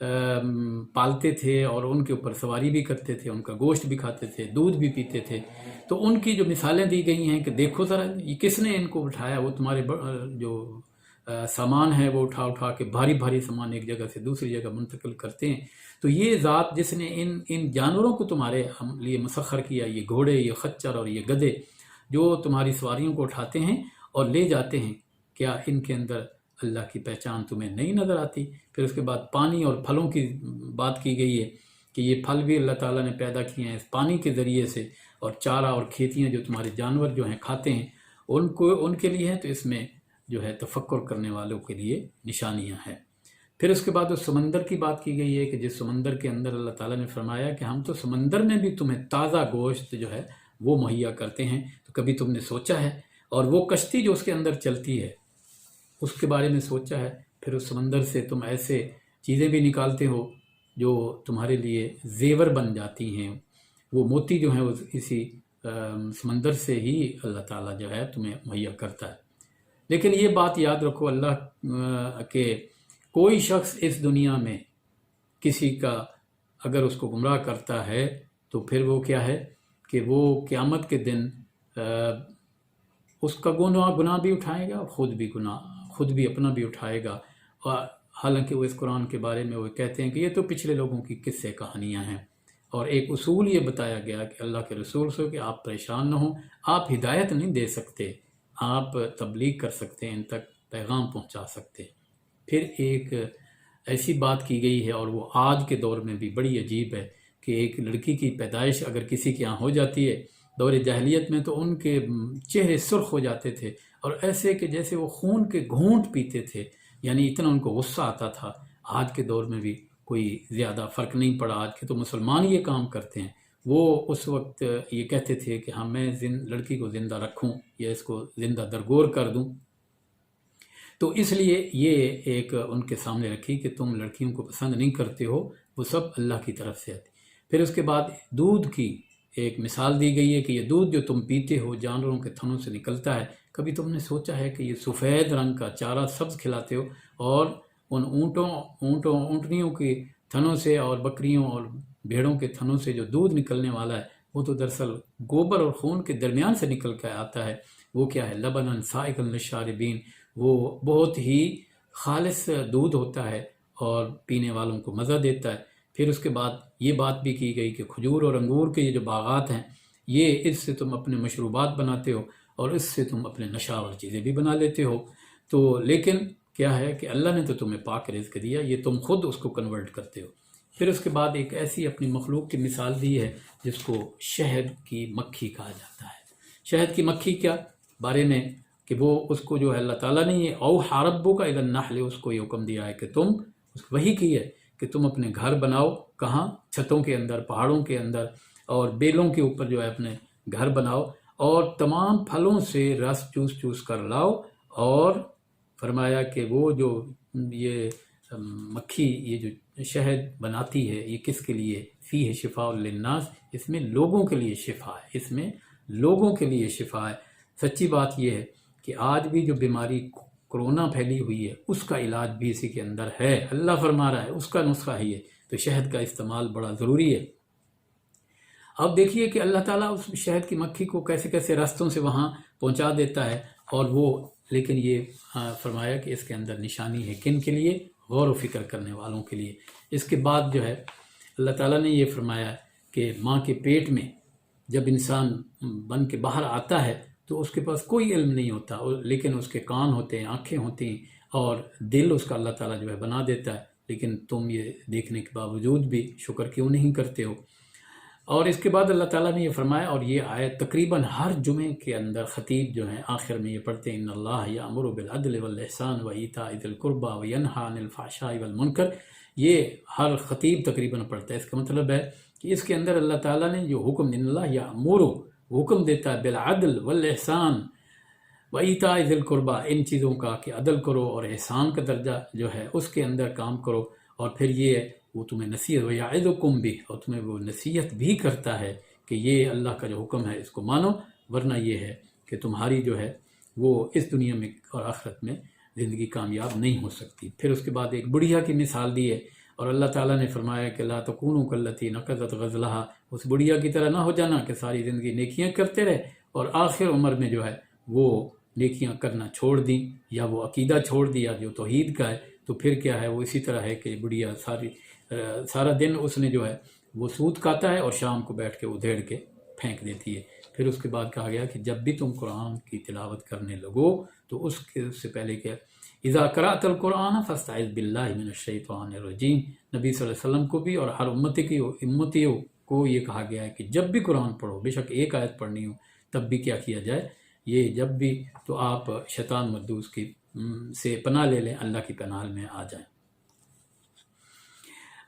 پالتے تھے اور ان کے اوپر سواری بھی کرتے تھے، ان کا گوشت بھی کھاتے تھے، دودھ بھی پیتے تھے، تو ان کی جو مثالیں دی گئی ہیں کہ دیکھو ذرا یہ کس نے ان کو اٹھایا، وہ تمہارے جو سامان ہے وہ اٹھا اٹھا کے بھاری بھاری سامان ایک جگہ سے دوسری جگہ منتقل کرتے ہیں، تو یہ ذات جس نے ان جانوروں کو تمہارے لیے مسخر کیا، یہ گھوڑے، یہ خچر اور یہ گدھے جو تمہاری سواریوں کو اٹھاتے ہیں اور لے جاتے ہیں، کیا ان کے اندر اللہ کی پہچان تمہیں نہیں نظر آتی؟ پھر اس کے بعد پانی اور پھلوں کی بات کی گئی ہے کہ یہ پھل بھی اللہ تعالیٰ نے پیدا کیے ہیں اس پانی کے ذریعے سے، اور چارہ اور کھیتیاں جو تمہارے جانور جو ہیں کھاتے ہیں ان کے لیے ہیں، تو اس میں جو ہے تفکر کرنے والوں کے لیے نشانیاں ہیں۔ پھر اس کے بعد اس سمندر کی بات کی گئی ہے کہ جس سمندر کے اندر اللہ تعالیٰ نے فرمایا کہ ہم تو سمندر میں بھی تمہیں تازہ گوشت جو ہے وہ مہیا کرتے ہیں، تو کبھی تم نے سوچا ہے؟ اور وہ کشتی جو اس کے اندر چلتی ہے اس کے بارے میں سوچا ہے؟ پھر اس سمندر سے تم ایسے چیزیں بھی نکالتے ہو جو تمہارے لیے زیور بن جاتی ہیں، وہ موتی جو ہیں وہ اسی سمندر سے ہی اللہ تعالیٰ جو ہے تمہیں مہیا کرتا ہے۔ لیکن یہ بات یاد رکھو اللہ کہ کوئی شخص اس دنیا میں کسی کا اگر اس کو گمراہ کرتا ہے تو پھر وہ کیا ہے کہ وہ قیامت کے دن اس کا گناہ بھی اٹھائے گا اور خود بھی اپنا بھی اٹھائے گا، اور حالانکہ وہ اس قرآن کے بارے میں وہ کہتے ہیں کہ یہ تو پچھلے لوگوں کی قصے کہانیاں ہیں، اور ایک اصول یہ بتایا گیا کہ اللہ کے رسول سے کہ آپ پریشان نہ ہوں، آپ ہدایت نہیں دے سکتے، آپ تبلیغ کر سکتے ہیں، ان تک پیغام پہنچا سکتے۔ پھر ایک ایسی بات کی گئی ہے اور وہ آج کے دور میں بھی بڑی عجیب ہے کہ ایک لڑکی کی پیدائش اگر کسی کے یہاں ہو جاتی ہے، دور جاہلیت میں تو ان کے چہرے سرخ ہو جاتے تھے اور ایسے کہ جیسے وہ خون کے گھونٹ پیتے تھے، یعنی اتنا ان کو غصہ آتا تھا۔ آج کے دور میں بھی کوئی زیادہ فرق نہیں پڑا، آج کے تو مسلمان یہ کام کرتے ہیں۔ وہ اس وقت یہ کہتے تھے کہ ہاں میں لڑکی کو زندہ رکھوں یا اس کو زندہ درگور کر دوں، تو اس لیے یہ ایک ان کے سامنے رکھی کہ تم لڑکیوں کو پسند نہیں کرتے ہو، وہ سب اللہ کی طرف سے آتی۔ پھر اس کے بعد دودھ کی ایک مثال دی گئی ہے کہ یہ دودھ جو تم پیتے ہو جانوروں کے تھنوں سے نکلتا ہے، کبھی تم نے سوچا ہے کہ یہ سفید رنگ کا چارہ سبز کھلاتے ہو، اور ان اونٹنیوں کے تھنوں سے اور بکریوں اور بھیڑوں کے تھنوں سے جو دودھ نکلنے والا ہے وہ تو دراصل گوبر اور خون کے درمیان سے نکل کے آتا ہے۔ وہ کیا ہے؟ لبناً سائغا للشاربین، وہ بہت ہی خالص دودھ ہوتا ہے اور پینے والوں کو مزہ دیتا ہے۔ پھر اس کے بعد یہ بات بھی کی گئی کہ کھجور اور انگور کے یہ جو باغات ہیں، یہ اس سے تم اپنے مشروبات بناتے ہو اور اس سے تم اپنے نشاور چیزیں بھی بنا لیتے ہو، تو لیکن کیا ہے کہ اللہ نے تو تمہیں پاک رزق دیا، یہ تم خود اس کو کنورٹ کرتے ہو۔ پھر اس کے بعد ایک ایسی اپنی مخلوق کی مثال دی ہے جس کو شہد کی مکھی کہا جاتا ہے۔ شہد کی مکھی کیا بارے میں کہ وہ اس کو جو ہے اللہ تعالیٰ نے یہ اوحیٰ ربک الی النحل، اس کو یہ حکم دیا ہے کہ تم وہی کی ہے کہ تم اپنے گھر بناؤ، کہاں؟ چھتوں کے اندر، پہاڑوں کے اندر اور بیلوں کے اوپر جو ہے اپنے گھر بناؤ، اور تمام پھلوں سے رس چوس چوس کر لاؤ، اور فرمایا کہ وہ جو یہ مکھی یہ جو شہد بناتی ہے یہ کس کے لیے؟ فیہ شفاء للناس، اس میں لوگوں کے لیے شفا ہے، اس میں لوگوں کے لیے شفا ہے۔ سچی بات یہ ہے کہ آج بھی جو بیماری کرونا پھیلی ہوئی ہے اس کا علاج بھی اسی کے اندر ہے، اللہ فرما رہا ہے اس کا نسخہ ہی ہے، تو شہد کا استعمال بڑا ضروری ہے۔ اب دیکھیے کہ اللہ تعالیٰ اس شہد کی مکھی کو کیسے کیسے راستوں سے وہاں پہنچا دیتا ہے، اور وہ لیکن یہ فرمایا کہ اس کے اندر نشانی ہے کن کے لیے؟ غور و فکر کرنے والوں کے لیے۔ اس کے بعد جو ہے اللہ تعالیٰ نے یہ فرمایا کہ ماں کے پیٹ میں جب انسان بن کے باہر آتا ہے تو اس کے پاس کوئی علم نہیں ہوتا، لیکن اس کے کان ہوتے ہیں، آنکھیں ہوتی ہیں، اور دل اس کا اللہ تعالیٰ جو ہے بنا دیتا ہے، لیکن تم یہ دیکھنے کے باوجود بھی شکر کیوں نہیں کرتے ہو؟ اور اس کے بعد اللہ تعالیٰ نے یہ فرمایا، اور یہ آیت تقریباً ہر جمعے کے اندر خطیب جو ہیں آخر میں یہ پڑھتے ہیں، ان اللہ یأمر بالعدل والاحسان وایتاء ذی القربى وینہی عن الفحشاء والمنکر، یہ ہر خطیب تقریباً پڑھتا ہے۔ اس کا مطلب ہے کہ اس کے اندر اللہ تعالیٰ نے جو حکم، ان اللہ یأمر، حکم دیتا ہے بالعدل والاحسان وایتاء ذی القربى، ان چیزوں کا کہ عدل کرو اور احسان کا درجہ جو ہے اس کے اندر کام کرو، اور پھر یہ وہ تمہیں نصیحت ویعظکم بہ، اور تمہیں وہ نصیحت بھی کرتا ہے کہ یہ اللہ کا جو حکم ہے اس کو مانو، ورنہ یہ ہے کہ تمہاری جو ہے وہ اس دنیا میں اور آخرت میں زندگی کامیاب نہیں ہو سکتی۔ پھر اس کے بعد ایک بڑھیا کی مثال دی ہے، اور اللہ تعالیٰ نے فرمایا کہ لا تکونوا کاللتی نقضت غزلہا، اس بڑھیا کی طرح نہ ہو جانا کہ ساری زندگی نیکیاں کرتے رہے اور آخر عمر میں جو ہے وہ نیکیاں کرنا چھوڑ دیں، یا وہ عقیدہ چھوڑ دیا جو توحید کا ہے، تو پھر کیا ہے، وہ اسی طرح ہے کہ بڑھیا سارا دن اس نے جو ہے وہ سود کھاتا ہے اور شام کو بیٹھ کے ادھیڑ کے پھینک دیتی ہے۔ پھر اس کے بعد کہا گیا کہ جب بھی تم قرآن کی تلاوت کرنے لگو تو اس سے پہلے کیا، اذا قرأت القرآن فاستعذ باللہ من الشیطان الرجیم، نبی صلی اللہ علیہ وسلم کو بھی اور ہر امتیوں کو یہ کہا گیا ہے کہ جب بھی قرآن پڑھو، بے شک ایک آیت پڑھنی ہو، تب بھی کیا کیا جائے، یہ جب بھی تو آپ شیطان مردوس کی سے پناہ لے لیں، اللہ کی پناہ میں آ جائیں۔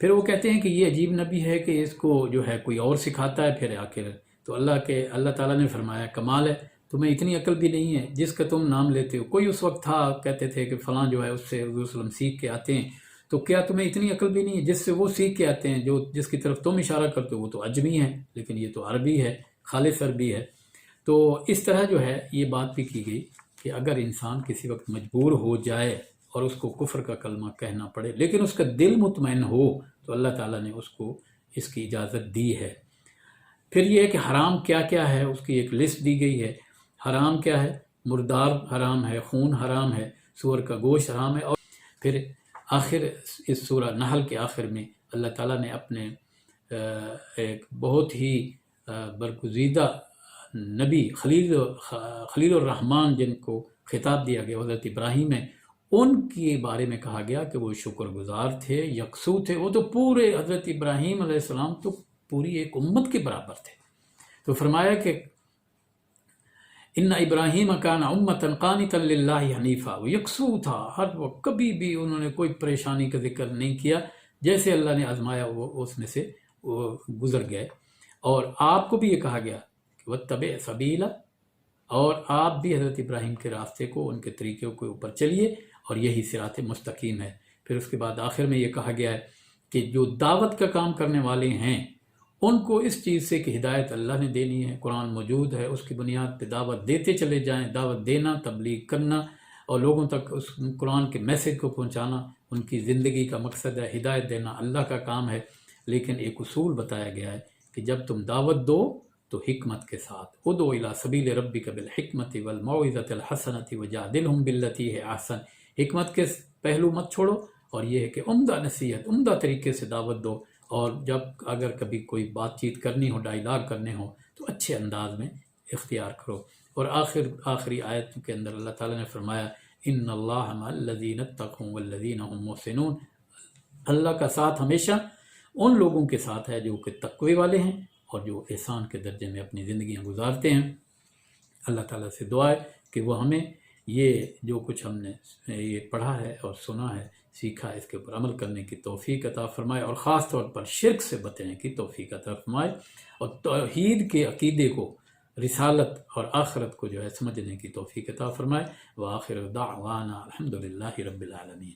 پھر وہ کہتے ہیں کہ یہ عجیب نبی ہے کہ اس کو جو ہے کوئی اور سکھاتا ہے پھر آخر، تو اللہ تعالیٰ نے فرمایا کمال ہے، تمہیں اتنی عقل بھی نہیں ہے جس کا تم نام لیتے ہو۔ کوئی اس وقت تھا کہتے تھے کہ فلاں جو ہے اس سے حضور صلی اللہ علیہ وسلم سیکھ کے آتے ہیں، تو کیا تمہیں اتنی عقل بھی نہیں ہے جس سے وہ سیکھ کے آتے ہیں، جس کی طرف تم اشارہ کرتے ہو وہ تو عجمی ہے، لیکن یہ تو عربی ہے، خالص عربی ہے۔ تو اس طرح جو ہے یہ بات بھی کی گئی کہ اگر انسان کسی وقت مجبور ہو جائے اور اس کو کفر کا کلمہ کہنا پڑے لیکن اس کا دل مطمئن ہو، تو اللہ تعالیٰ نے اس کو اس کی اجازت دی ہے۔ پھر یہ ہے کہ حرام کیا کیا ہے، اس کی ایک لسٹ دی گئی ہے۔ حرام کیا ہے، مردار حرام ہے، خون حرام ہے، سور کا گوشت حرام ہے۔ اور پھر آخر اس سورہ نحل کے آخر میں اللہ تعالیٰ نے اپنے ایک بہت ہی برگزیدہ نبی خلیل الرحمن جن کو خطاب دیا گیا، حضرت ابراہیم ہے، ان کے بارے میں کہا گیا کہ وہ شکر گزار تھے، یکسو تھے۔ وہ تو پورے حضرت ابراہیم علیہ السلام تو پوری ایک امت کے برابر تھے۔ تو فرمایا کہ ان ابراہیم کان امۃ قانتا للہ حنیفا، وہ یکسو تھا، ہر وقت کبھی بھی انہوں نے کوئی پریشانی کا ذکر نہیں کیا، جیسے اللہ نے آزمایا وہ اس میں سے وہ گزر گئے۔ اور آپ کو بھی یہ کہا گیا کہ واتبع سبیلا، اور آپ بھی حضرت ابراہیم کے راستے کو، ان کے طریقوں کے اوپر چلیے، اور یہی صراط مستقیم ہے۔ پھر اس کے بعد آخر میں یہ کہا گیا ہے کہ جو دعوت کا کام کرنے والے ہیں ان کو اس چیز سے کہ ہدایت اللہ نے دینی ہے، قرآن موجود ہے، اس کی بنیاد پہ دعوت دیتے چلے جائیں، دعوت دینا، تبلیغ کرنا اور لوگوں تک اس قرآن کے میسج کو پہنچانا ان کی زندگی کا مقصد ہے، ہدایت دینا اللہ کا کام ہے۔ لیکن ایک اصول بتایا گیا ہے کہ جب تم دعوت دو تو حکمت کے ساتھ، ادعو الی سبیل ربک بالحکمت والموعظۃ الحسنۃ وجادلہم باللتی ہی احسن، حکمت کے پہلو مت چھوڑو، اور یہ ہے کہ عمدہ نصیحت، عمدہ طریقے سے دعوت دو، اور جب اگر کبھی کوئی بات چیت کرنی ہو، ڈائیلاگ کرنے ہو، تو اچھے انداز میں اختیار کرو۔ اور آخری آیت کے اندر اللہ تعالیٰ نے فرمایا ان اللہ مع الذین اتقوا والذین هم محسنون، اللہ کا ساتھ ہمیشہ ان لوگوں کے ساتھ ہے جو کہ تقوی والے ہیں اور جو احسان کے درجے میں اپنی زندگیاں گزارتے ہیں۔ اللہ تعالیٰ سے دعا ہے کہ وہ ہمیں یہ جو کچھ ہم نے یہ پڑھا ہے اور سنا ہے، سیکھا، اس کے اوپر عمل کرنے کی توفیق عطا فرمائے، اور خاص طور پر شرک سے بچنے کی توفیق عطا فرمائے، اور توحید کے عقیدے کو، رسالت اور آخرت کو جو ہے سمجھنے کی توفیق عطا فرمائے۔ وآخر دعوانا الحمدللہ رب العالمین۔